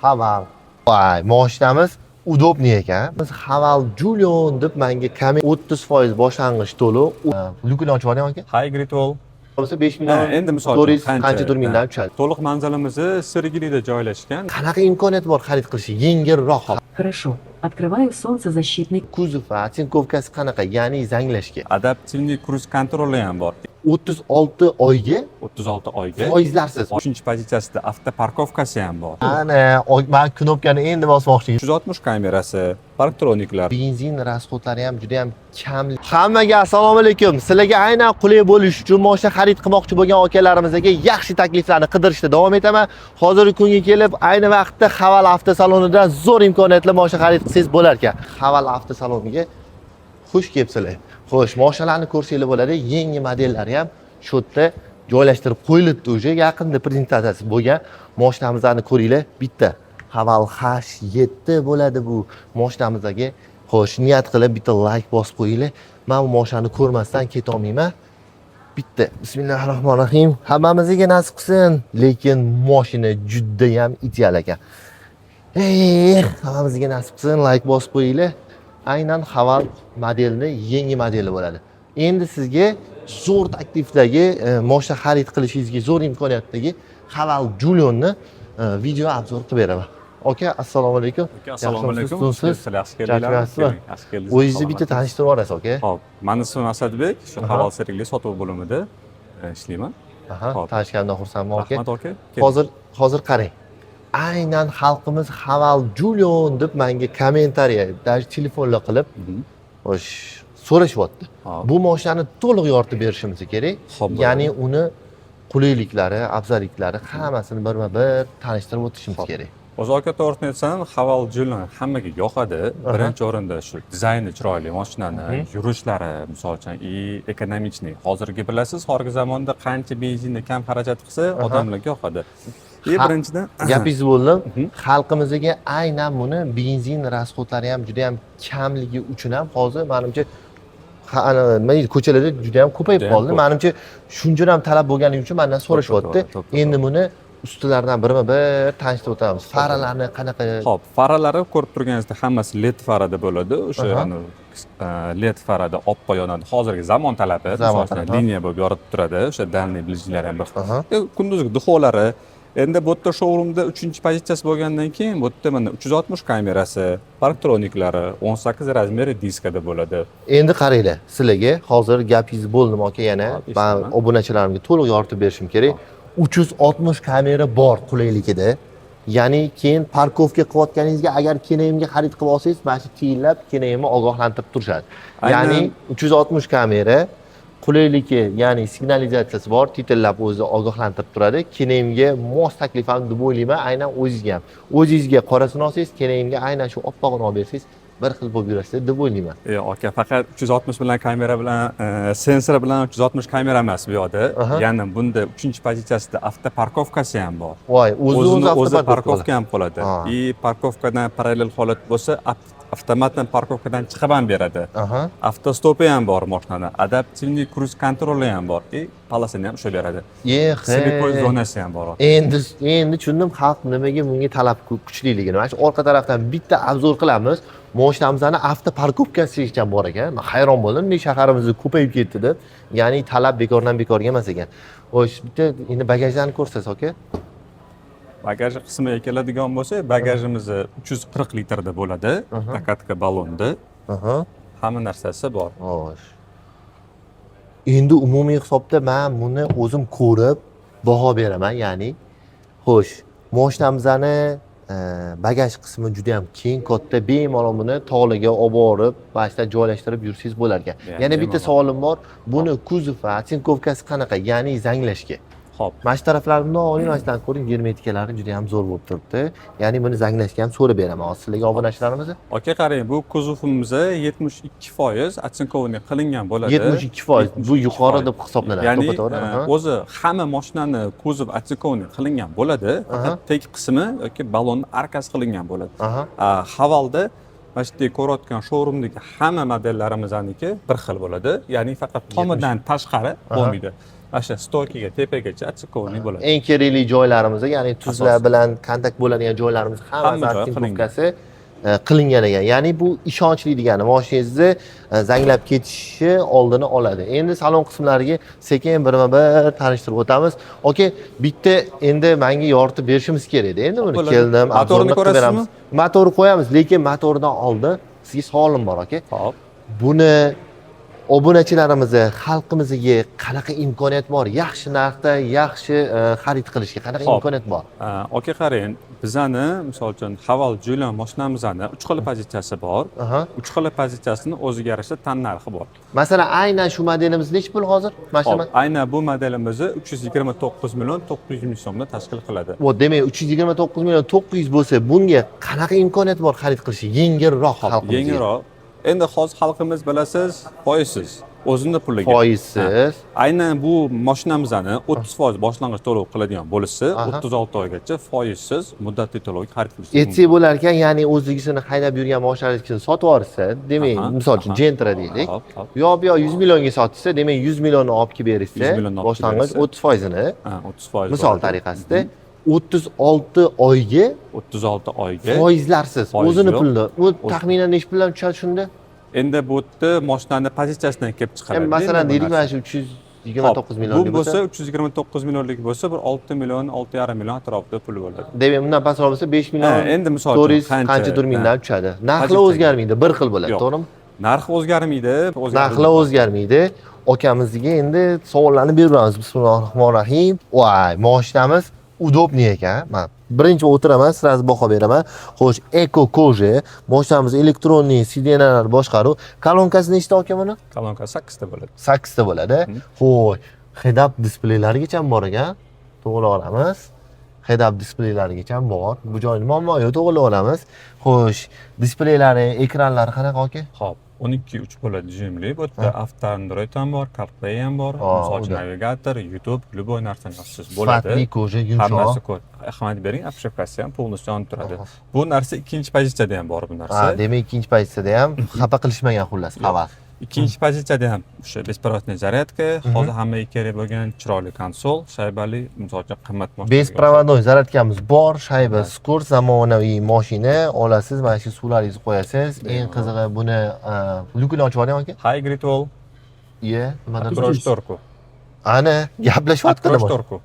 Haval. Voy, mashinamiz udobniy ekan. Biz Haval Julion deb menga 30% boshlang'ich to'lov. Lukini ochib oling aka. Hybrid Wall. Bo'lsa 5 million. Endi misol qancha turmingdan tushadi. To'liq manzilimizni Sergelida joylashgan. Qanaqa imkoniyat bor xarid qilish? Yengilroq. Хорошо. Открываю солнцезащитный. Kuzov va atsinkovkasi qanaqa? Ya'ni zanglashga. Adaptivniy kruz kontroli ham bor. 36 oyga 36 oyga. foizlarsiz. 3-pozitsiyasida avtoparkovkasi ham bor. Ana, men knopkani endi bosmoqchi. 360 kamerasi, parktroniklar. Benzin rasxodlari ham juda ham kam. Hammaga assalomu alaykum. Sizlarga aynan qulay bo'lish uchun mashina xarid qilmoqchi bo'lgan akalarimizga yaxshi takliflarni qidirishda davom etaman. Hozirgi kunga kelib ayni vaqtda Haval avtosalonidan zo'r imkoniyatli mashina xarid qilsangiz bo'lar ekan. Haval avtosaloniga xush kelibsizlar. Xo'sh, mashinalarni ko'rsanglar bo'ladi. Yangi modellari ham shu yerda joylashtirib qo'yilibdi o'sha. Yaqinda prezentatsiyasi bo'lgan mashinamizni ko'ringlar. Bitta Haval H7 bo'ladi bu mashinamizga. Xo'sh, niyat qilib bitta like bosib qo'yinglar. Men bu mashinani ko'rmasdan keta olmayman. Bitta bismillahirrohmanirrohim. Hammamizga nasib qilsin, lekin mashina juda ham ideal ekan. Hammamizga nasib qilsin, like bosib qo'yinglar. Aynan Haval modelni yangi modeli bo'ladi. Endi sizga zo'r taklifdagi mashina xarid qilishingizga zo'r imkoniyatdagi Haval Julionni video obzor qilib beraman. Aka, assalomu alaykum. Assalomu alaykum. Yaxshi keldinglar. O'zingizni bitta tanishtirib yuborasiz, aka. Xo'p, meni ismim Asadbek, shu Haval Sergeli sotuv bo'limida ishlayman. Tanishganimdan xursandman, aka. Rahmat, aka. Hozir qarang. Aynan xalqimiz Haval Julion deb menga kommentariya, даже telefonla qilib, xo'sh, so'rashyapti. Bu mashinani to'liq yoritib berishimiz kerak. Ya'ni uni qulayliklari, afzalliklari hammasini birma-bir tanishtirib o'tishimiz kerak. O'zi aka to'g'risini aytsam, Haval Julion hammaga yoqadi. Birinchi o'rinda shu dizayni chiroyli mashinani, yurishlari, misol uchun, ekonomichniy. Hozirgi bilasiz, hozirgi zamonda qancha benzinga kam xarajat qilsa, odamlarga yoqadi. Birinchidan gapingiz bo'ldim. Xalqimizga aynan buni benzin rasxodlari ham juda ham kamligi uchun ham hozir menimcha ko'chalarda juda ham ko'payib qoldi. Menimcha shuncha ham talab bo'lgani uchun mendan so'rashyapti. Endi buni ustilaridan birma-bir tanishtirib o'tamiz. Faralarni qanaqa? Xo'p, faralari ko'rib turganingizda hammasi LED farada bo'ladi. O'sha LED farada oppoq yonadi. Hozirgi zamon talabi, masalan, liniya bo'lib yoritib turadi. O'sha dalniy bilijlari ham bir. Kunduzgi duxolari. Endi bu yerda showroomda 3-pozitsiyasi bo'lgandan keyin bu yerda mana 360 kamerasi, parktroniklari, 18 razmeri diskada bo'ladi. Endi qaranglar, sizlarga hozir gapingiz bo'ldim aka, yana men obunachilarimga to'liq yoritib berishim kerak. 360 kamera bor qulayligida. Ya'ni keyin parkovka qilayotganingizga agar kenayimga xarid qilib olsangiz, mana shu tiyinlab kenayimni ogohlantirib turishadi. Ya'ni 360 kamera qulayligi, ya'ni signalizatsiyasi bor, titillab o'zi ogohlantirib turadi. Kenayimga mos taklif ham deb o'ylayman, aynan o'zingizga ham. O'zingizga qorasini olsangiz, kenayimga aynan shu oppog'ini olib bersangiz, bir xil bo'lib yurasiz deb o'ylayman. Aka, faqat 360 bilan kamera bilan, sensor bilan 360 kamera emas bu yoqda. Ya'ni bunda 3-pozitsiyasida avtoparkovkasi ham bor. Voy, o'zi parkovka ham qoladi. Parkovkadan parallel holat bo'lsa, avtomatdan parkovkadan chiqib ham beradi. Avtostopi ham bor mashinada. Adaptivniy kruz kontroli ham bor. Palasini ham ushlab beradi. Slippoy zonasi ham bor. Endi tushundim xalq nimaga bunga talab kuchliligini. Mana shu orqa tarafdan bitta obzor qilamiz. Mashinamizning avtoparkovkasi ham bor ekan. Men hayron bo'ldim, shaharimizda ko'payib ketdi deb. Ya'ni talab bekordan bekorga emas ekan. Xo'sh, bitta endi bagajlarni ko'rsasiz, aka. Bagaj qismiga keladigan bo'lsa, bagajimiz 340 litrda bo'ladi. Takatka ballonda. Hamma narsasi bor. Xo'sh. Endi umumiy hisobda men buni o'zim ko'rib baho beraman, ya'ni xo'sh, mashinamizni bagaj qismi juda ham keng, katta, bemalol buni tog'larga olib borib, boshqa joylashtirib yursangiz bo'lar ekan. Yana bitta savolim bor. Buni kuzov va atsinkovkasi qanaqa? Ya'ni zanglashga. Xo'p. Mana shu taraflarimni oling, ochdan ko'ring, germetikalari juda ham zo'r bo'lib turibdi. Ya'ni buni zanglashga ham so'rab beraman hozir sizlarga obunachilarimiz. Aka, qarang, bu kuzovimiz 72% atsinkovniy qilingan bo'ladi. 72% bu yuqori deb hisoblanadi. Ya'ni o'zi hamma mashinani kuzov atsinkovniy qilingan bo'ladi, faqat tek qismi yoki ballonning arkasi qilingan bo'ladi. Havalda mana shu ko'rayotgan showroomdagi hamma modellarimizniki bir xil bo'ladi. Ya'ni faqat tomidan tashqari bo'lmaydi. Mana shu stoykaga tepagacha atchikovanniy bo'ladi. eng kerakli joylarimiz, ya'ni tuzlar Asosiy. bilan kontakt bo'ladigan joylarimiz Hamma hammasi joyi atsinkovkasi qilingan ekan. Ya'ni bu ishonchli degani mashinangizni zanglab ketishi oldini oladi. Endi salon qismlariga sekin birma-bir tanishtirib o'tamiz. Oke, bitta endi menga yoritib berishimiz kerak edi. Endi buni Bo'ladi. keldim, Motorini obzorni qilib ko'rasizmi? beramiz. Motorni qo'yamiz, lekin motordan oldin sizga savolim bor, aka. Xo'p. Buni obunachilarimizni, xalqimizga qanaqa imkoniyat bor? Yaxshi narxda, yaxshi xarid qilishga qanaqa Xo'p. imkoniyat bor? Aka qarang, bizani misol uchun Haval Julian mashinamizni 3 xil pozitsiyasi bor. Aha. 3 xil pozitsiyasini o'ziga yarasha tan narxi bor. Masalan, aynan shu modelimiz nechi pul hozir? Mashina. Hop, aynan bu modelimizni 329 million 900 ming so'mda tashkil qiladi. Bu demak 329 million 900 bo'lsa, bunga qanaqa imkoniyat bor xarid qilishga? Yengilroq xalqimizga. Yengilroq. Endi hozir xalqimiz bilasiz, foizsiz. O'zini puliga. Foizsiz. Aynan bu mashinamizni 30% boshlang'ich to'lov qiladigan bo'lsa, Aha. 36 oygacha foizsiz muddatli to'lovga xarid qilish Etsi bo'lar ekan, ya'ni o'zligisini haydab yurgan mashinalarini sotib yuborsa, demak, Aha, misol uchun aha. Gentra deylik. Hop, hop. Yo bu yoq 100 millionga sotsa, demak 100 millionni olib kelib 100 berishsa, millionni olib kelib boshlang'ich bersa. 30%ni, 30%. misol tariqasida 36 oyga 36 oyga. foizlarsiz Foiz o'zini yo'q. pulni. U taxminan necha puldan tushadi shunda? Endi bu yerda mashinani pozitsiyasidan kelib chiqadi. Masalan, deylik mana shu 329 millionlik Bu bo'lsa bo'lsa, 329 millionlik bo'lsa, bir 6 million, 6,5 million atrofida puli bo'ladi. demak, bundan pastroq bo'lsa 5 million. Endi misol uchun 400 qanchadir mingdan tushadi. Narxlar Qancha- o'zgarmaydi, bir xil bo'ladi, Yo'q. to'g'rimi? Narxi o'zgarmaydi. Narxlar o'zgarmaydi. Akamizga endi savollarni beramiz. Bismillahirrohmanirrohim. Voy, mashinamiz udobniy ekan. Men birinchi o'tiraman, sразу baho beraman. Xo'sh, Eco Koje, mashinamiz elektronniy sidinalar boshqaruv. Kolonkasi nechta aka buni? Kolonka 8 ta bo'ladi. 8 ta bo'ladi. Xo'sh, head-up displeylargacha bor ekan. To'g'ri olamiz. Head-up displeylargacha bor. Bu joyni muammo yo'q, to'g'ri olamiz. Xo'sh, displaylari, ekranlari qanaqa aka? Xo'p, 12.3 bo'ladi rejimli. Bu yerda Auto Android ham bor, CarPlay ham bor, misol uchun unda. navigator, YouTube, любой narsani yozsangiz bo'ladi. Sifatli koja, Hammasi yumshoq. ko'p. Ahmad bering, apshapkasi ham полностью yonib turadi. Bu narsa ikkinchi pozitsiyada ham bor bu narsa. Ha, demak ikkinchi pozitsiyada ham xafa qilishmagan xullas, xabar. Ikkinchi pozitsiyada ham o'sha беспроводный zaryadka, hozir hammaga kerak bo'lgan chiroyli konsol, shaybali, misol uchun qimmat mashina. Besprovodnoy zaryadkamiz bor, shayba, skurt, zamonaviy mashina olasiz, mana shu suvlaringizni qo'yasiz. Eng qizig'i buni lyukini ochib yuboring aka. High Grid Wall, Iye, nimadan? открой шторку. Ana, gaplashyapti Открой nima? шторку.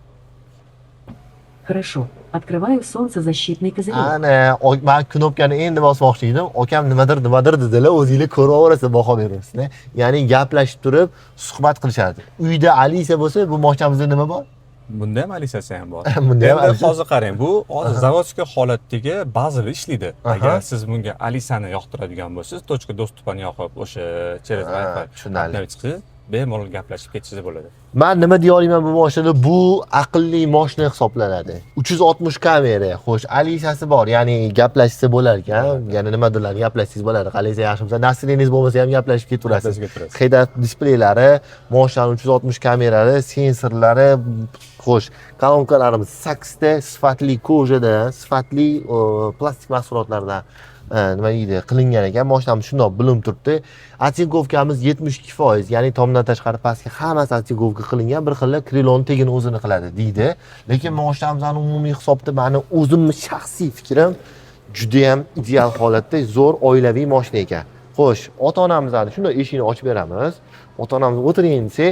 Хорошо. Открываю солнцезащитный козырек. Ana, men knopkani endi bosmoqchi edim. Akam nimadir dedilar, o'zinglar ko'raverasiz, baho beraverasizlar. Ya'ni gaplashib turib suhbat qilishadi. Uyda Alisa bo'lsa, bu mashinamizda nima bor? Bunda ham alisasi ham bor. Bunda ham Endi Alisa. hozir qarang, bu hozir zavodskiy holatdagi bazalar ishlaydi. Aha. Agar siz bunga Alisani yoqtiradigan bo'lsangiz, точка доступani yoqib, o'sha через Wi-Fi tushunarli. qatnab chiqsa, bemalol gaplashib ketishingiz bo'ladi. Men nima deya olaman bu mashinada? Bu aqlli mashina hisoblanadi. 360 kamera, xo'sh, Alisasi bor, ya'ni gaplashsa bo'lar ekan. Ya'ni nimadirlar gaplashsangiz bo'ladi. Qalaysa yaxshimsa, nasringiz bo'lmasa ham gaplashib ketaverasiz. Gaplashib ketaverasiz. Head-up displaylari, mashinaning 360 kameralari, sensorlari, xo'sh, kolonkalarimiz 8 ta sifatli kojada, sifatli plastik mahsulotlardan nima deydi, qilingan ekan. Mashinamiz shundoq bilinib turibdi. Atsinkovkamiz 72%, ya'ni tomdan tashqari pastga hammasi atsinkovka qilingan, bir xil krilon tegini o'zini qiladi deydi. Lekin mashinamizning umumiy hisobda meni o'zimni shaxsiy fikrim juda ham ideal holatda zo'r oilaviy mashina ekan. Xo'sh, ota-onamizni shunday eshikni ochib beramiz. Ota-onamiz o'tiring desa,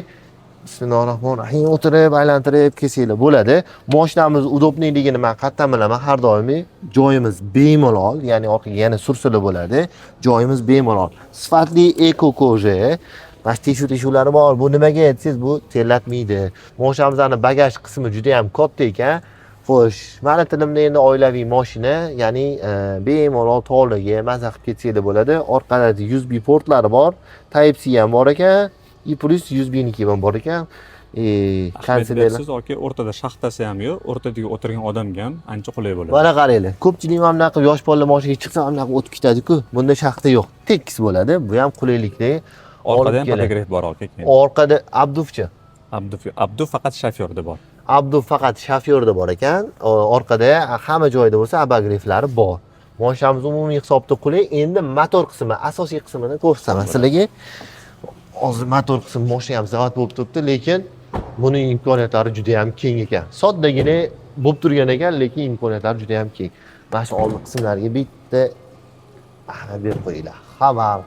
Bismillahirrohmanirrohim, o'tirib, aylantirib kelsanglar bo'ladi. Mashinamiz udobniyligini men qattan bilaman, har doimiy joyimiz bemalol, ya'ni orqaga yana sursili bo'ladi. Joyimiz bemalol. Sifatli Eco Koje, mana teshuvlari bor. Bu nimaga aytsangiz, bu terlatmaydi. Mashinamizning bagaj qismi juda ham katta ekan. Xo'sh, meni tilimda endi oilaviy mashina, ya'ni bemalol to'g'riga maza qilib ketsanglar bo'ladi. Orqada USB portlari bor, Type C ham bor ekan. И plus 100 ham bor ekan. Kanseller. Siz yoki o'rtada shaxtasi ham yo'q, o'rtadagi o'tirgan odamga ham ancha qulay bo'ladi. Mana qaranglar. Ko'pchilik mana bunaqa yosh bolalar mashinaga chiqsa mana bunaqa o'tib ketadi-ku. Bunda shaxta yo'q. Tekis bo'ladi. Bu ham qulaylikda. Orqada ham podogref bor aka. Orqada Abduvchi. Abdu faqat shofyorda bor. Abdu faqat shofyorda bor ekan. Orqada hamma joyda bo'lsa abogreflari bor. Mashinamiz umumiy hisobda qulay. Endi motor qismi, asosiy qismini ko'rsataman sizlarga. Hozir motor qismi mashina ham zavod bo'lib turibdi, lekin Buning imkoniyatlari juda ham keng ekan. Soddagina bo'lib turgan ekan, lekin imkoniyatlari juda ham keng. Mana shu old qismlariga bitta berib qo'yinglar. Haval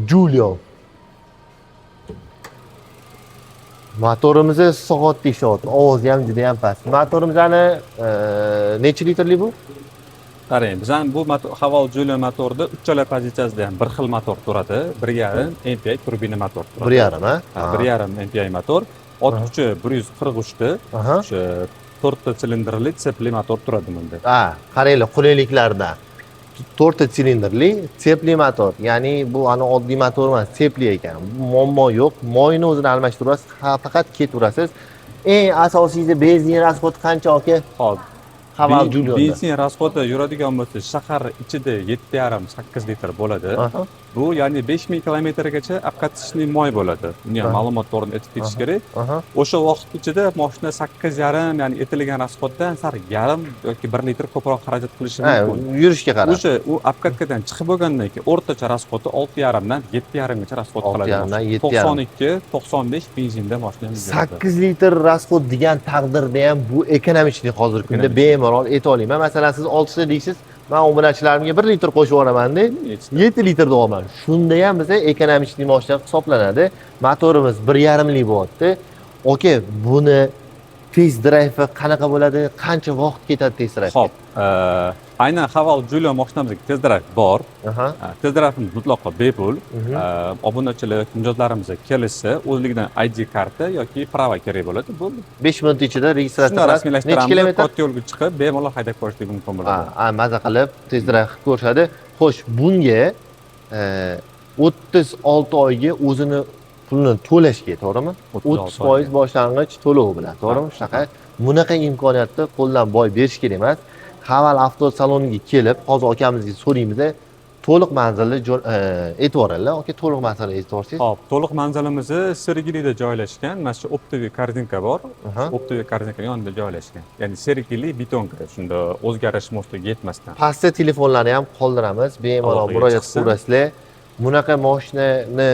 Giulio. Motorimiz soat teshot, ovozi ham juda ham past. Motorimizni necha litrli bu? Qarang, bizning bu Haval Giulio motorda uchala pozitsiyasida ham bir xil motor turadi. 1.5 MPI turbina motor turadi. 1.5 ha? 1.5 MPI motor. Ot kuchi 140 ta. O'sha 4 ta silindrli tsepli motor turadi bunda. Ha, qaranglar, qulayliklardan. 4 ta silindrli tsepli motor. Ya'ni bu oddiy motor emas, tsepli ekan. Muammo yo'q. Moyni o'zini almashtirasiz, faqat ketaverasiz. Eng asosiysi benzin rasxodi qancha aka? Hop. Haval Giulio. Benzin rasxodi yuradigan bo'lsa, shahar ichida 7,5-8 litr bo'ladi. Bu ya'ni 5000 kilometrgacha apqatishli moy bo'ladi. Bunga ma'lumot to'g'ri aytib ketish kerak. O'sha vaqt ichida mashina 8,5 ya'ni etilgan rasxoddan sal yarim yoki 1 litr ko'proq xarajat qilishi mumkin. Yurishga qarab. O'sha u apqatkadan chiqib bo'lgandan keyin o'rtacha rasxodi 6,5 dan 7,5 gacha rasxod qiladi. 92, 95 benzinda mashina yuradi. 8 litr rasxod degan taqdirda ham bu ekonomичный hozirgi kunda bemalol ayta olaman. Masalan, siz 6 ta deysiz, men obunachilarimga 1 litr qo'shib yuboraman-da, 7 litr deyapman. Shunda ham biza ekonomичный mashina hisoblanadi. Motorimiz 1.5 li bo'lyapti. Oka, buni test drive qanaqa bo'ladi? Qancha vaqt ketadi test drive? Xo'p, aynan Haval Giulio mashinamizga test drive bor. Test driveimiz mutlaqo bepul. Obunachilar mijozlarimizga kelishsa, o'zligidan ID karta yoki prava kerak bo'ladi. Bu 5 minut ichida registratsiya qilib, necha kilometr katta yo'lga chiqib, bemalol haydab ko'rishlik mumkin bo'ladi. Maza qilib test drive qilib ko'rishadi. Xo'sh, bunga 36 oyga o'zini pulini to'lashga, to'g'rimi? 30% boshlang'ich to'lov bilan, to'g'rimi? Shunaqa. Bunaqa imkoniyatni qo'ldan boy berish kerak emas. Haval avtosaloniga kelib, hozir akamizga so'raymiz, to'liq manzilni e'tiborlar. Aka, to'liq manzilni e'tiborsiz. Hop, to'liq manzilimiz Sergelida joylashgan. Mana shu optik korzinka bor. Optik korzinka yonida joylashgan. Ya'ni Sergeli betonka, shunda o'zgarish mo'stiga yetmasdan. Pastda telefonlarni ham qoldiramiz. Bemalol murojaat qilasizlar. Bunaqa mashinani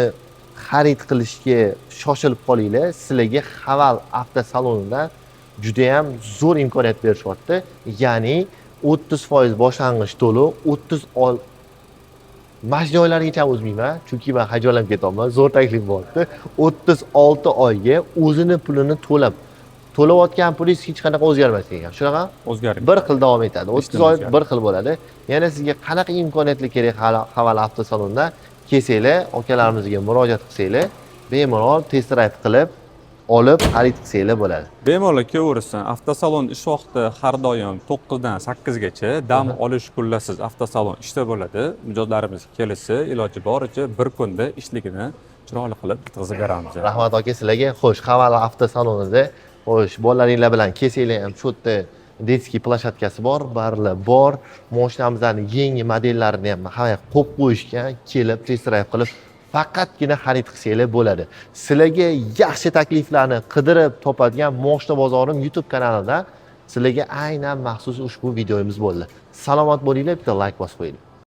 xarid qilishga shoshilib qolinglar. Sizlarga Haval avtosalonidan juda ham zo'r imkoniyat berishyapti. Ya'ni 30% boshlang'ich to'lov, 30 Mash joylarigacha o'zmayman, chunki men hajolanib ketyapman. Zo'r taklif bo'lyapti. 36 oyga o'zini pulini to'layotgan pulingiz hech qanaqa o'zgarmas ekan. Shunaqa? O'zgarmaydi. Bir xil davom etadi. 30 oy bir xil bo'ladi. Yana sizga qanaqa imkoniyatlar kerak Haval avtosalonda kelsanglar, akalarimizga murojaat qilsanglar, bemalol test drive qilib olib xarid qilsanglar bo'ladi. Bemalol kelaversin. Avtosalon ish vaqti har doim 9 dan 8 gacha, dam olish kunlarsiz avtosalon ishda bo'ladi. Mijozlarimiz kelsa, iloji boricha bir kunda ishligini chiroyli qilib bitkazib beramiz. Rahmat aka sizlarga. Xo'sh, Haval avtosalonida, xo'sh, bolalaringlar bilan kelsanglar ham shu yerda detskiy plashatkasi bor, barlar bor. Mashinamizning yangi modellarini ham qo'yib qo'yishgan, kelib test drive qilib faqatgina xarid qilsanglar bo'ladi. Sizlarga yaxshi takliflarni qidirib topadigan Moshina bozorim YouTube kanalida sizlarga aynan maxsus ushbu videomiz bo'ldi. Salomat bo'linglar, bitta like bosib qo'ying.